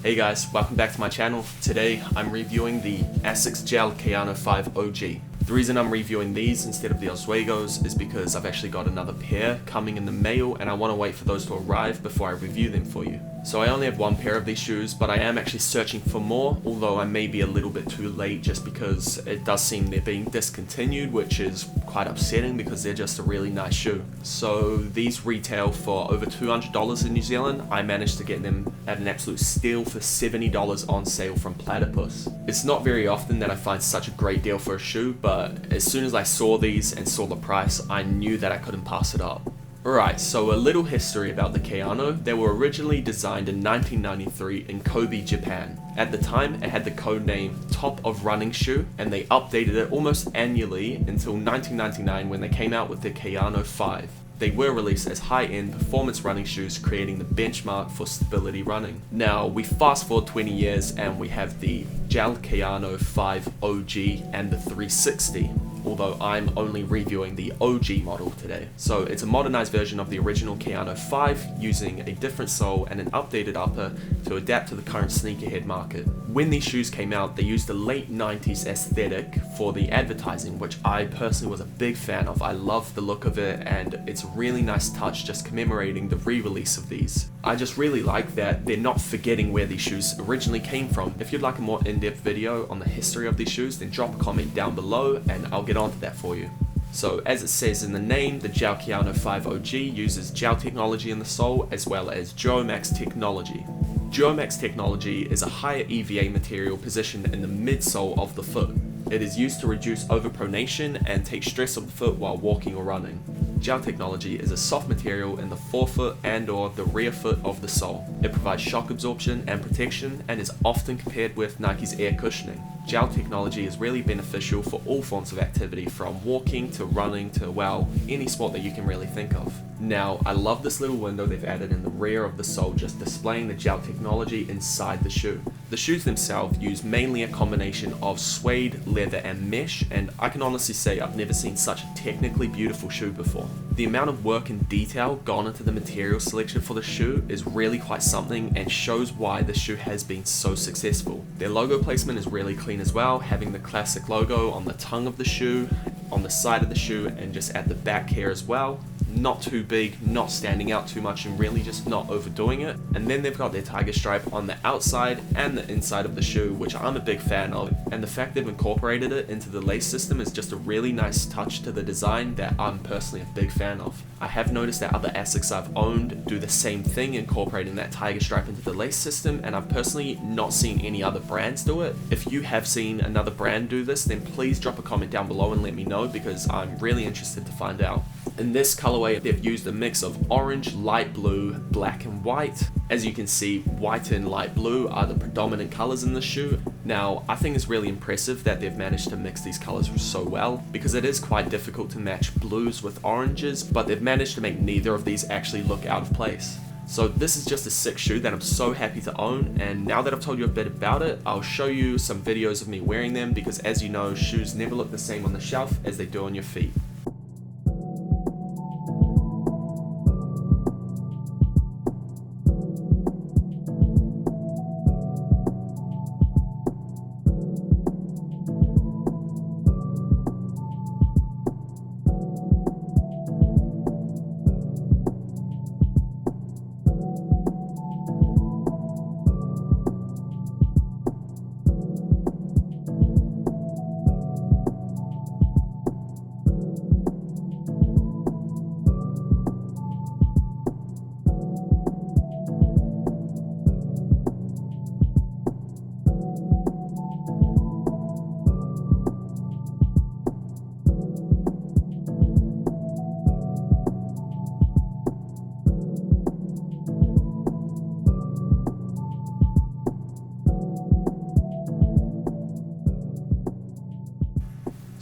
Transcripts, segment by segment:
Hey guys, welcome back to my channel. Today I'm reviewing the Asics Gel Kayano 5 OG. The reason I'm reviewing these instead of the Oswegos is because I've actually got another pair coming in the mail and I want to wait for those to arrive before I review them for you. So I only have one pair of these shoes, but I am actually searching for more, although I may be a little bit too late just because it does seem they're being discontinued, which is quite upsetting because they're just a really nice shoe. So these retail for over $200 in New Zealand. I managed to get them at an absolute steal for $70 on sale from Platypus. It's not very often that I find such a great deal for a shoe, but as soon as I saw these and saw the price, I knew that I couldn't pass it up. Alright, so a little history about the Kayano. They were originally designed in 1993 in Kobe, Japan. At the time, it had the code name Top of Running Shoe, and they updated it almost annually until 1999 when they came out with the Kayano 5. They were released as high-end performance running shoes, creating the benchmark for stability running. Now, we fast forward 20 years and we have the Gel Kayano 5 OG and the 360. Although I'm only reviewing the OG model today. So it's a modernized version of the original Kayano 5 using a different sole and an updated upper to adapt to the current sneakerhead market. When these shoes came out, they used the late 90s aesthetic for the advertising, which I personally was a big fan of. I love the look of it and it's a really nice touch just commemorating the re-release of these. I just really like that they're not forgetting where these shoes originally came from. If you'd like a more in-depth video on the history of these shoes, then drop a comment down below and I'll get onto that for you. So as it says in the name, the Gel Kayano 5 OG uses gel technology in the sole as well as Duomax technology. Duomax technology is a higher EVA material positioned in the midsole of the foot. It is used to reduce overpronation and take stress off the foot while walking or running. Gel technology is a soft material in the forefoot and or the rear foot of the sole. It provides shock absorption and protection and is often compared with Nike's air cushioning. Gel technology is really beneficial for all forms of activity, from walking to running to, well, any sport that you can really think of. Now, I love this little window they've added in the rear of the sole, just displaying the gel technology inside the shoe. The shoes themselves use mainly a combination of suede, leather and mesh, and I can honestly say I've never seen such a technically beautiful shoe before. The amount of work and detail gone into the material selection for the shoe is really quite something and shows why the shoe has been so successful. Their logo placement is really clean as well, having the classic logo on the tongue of the shoe, on the side of the shoe and just at the back here as well. Not too big, not standing out too much and really just not overdoing it. And then they've got their tiger stripe on the outside and the inside of the shoe, which I'm a big fan of. And the fact they've incorporated it into the lace system is just a really nice touch to the design that I'm personally a big fan of. I have noticed that other Asics I've owned do the same thing, incorporating that tiger stripe into the lace system, and I've personally not seen any other brands do it. If you have seen another brand do this, then please drop a comment down below and let me know because I'm really interested to find out. In this colorway, they've used a mix of orange, light blue, black and white. As you can see, white and light blue are the predominant colors in the shoe. Now, I think it's really impressive that they've managed to mix these colors so well, because it is quite difficult to match blues with oranges, but they've managed to make neither of these actually look out of place. So this is just a sick shoe that I'm so happy to own, and now that I've told you a bit about it, I'll show you some videos of me wearing them because, as you know, shoes never look the same on the shelf as they do on your feet.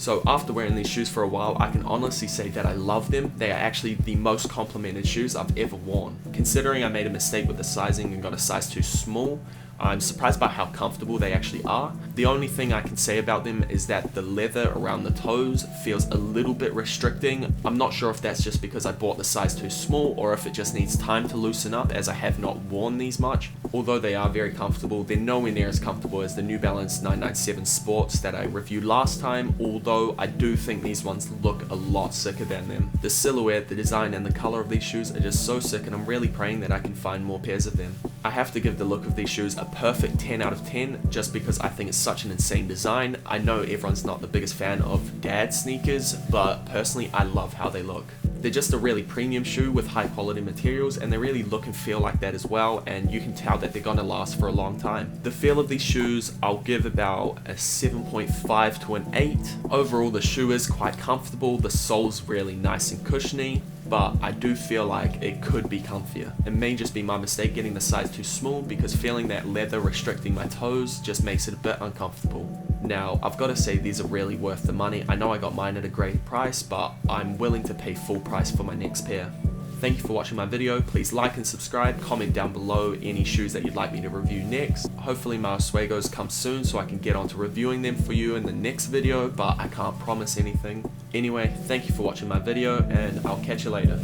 So after wearing these shoes for a while, I can honestly say that I love them. They are actually the most complimented shoes I've ever worn. Considering I made a mistake with the sizing and got a size too small, I'm surprised by how comfortable they actually are. The only thing I can say about them is that the leather around the toes feels a little bit restricting. I'm not sure if that's just because I bought the size too small or if it just needs time to loosen up, as I have not worn these much. Although they are very comfortable, they're nowhere near as comfortable as the New Balance 997 Sports that I reviewed last time, although I do think these ones look a lot sicker than them. The silhouette, the design and the color of these shoes are just so sick, and I'm really praying that I can find more pairs of them. I have to give the look of these shoes a perfect 10 out of 10 just because I think it's such an insane design. I know everyone's not the biggest fan of dad sneakers, but personally I love how they look. They're just a really premium shoe with high quality materials, and they really look and feel like that as well, and you can tell that they're gonna last for a long time. The feel of these shoes, I'll give about a 7.5 to an 8. Overall, the shoe is quite comfortable, the sole's really nice and cushiony, but I do feel like it could be comfier. It may just be my mistake getting the size too small, because feeling that leather restricting my toes just makes it a bit uncomfortable. Now, I've got to say these are really worth the money. I know I got mine at a great price, but I'm willing to pay full price for my next pair. Thank you for watching my video. Please like and subscribe, comment down below any shoes that you'd like me to review next. Hopefully my Oswegos come soon so I can get on to reviewing them for you in the next video, but I can't promise anything. Anyway, thank you for watching my video, and I'll catch you later.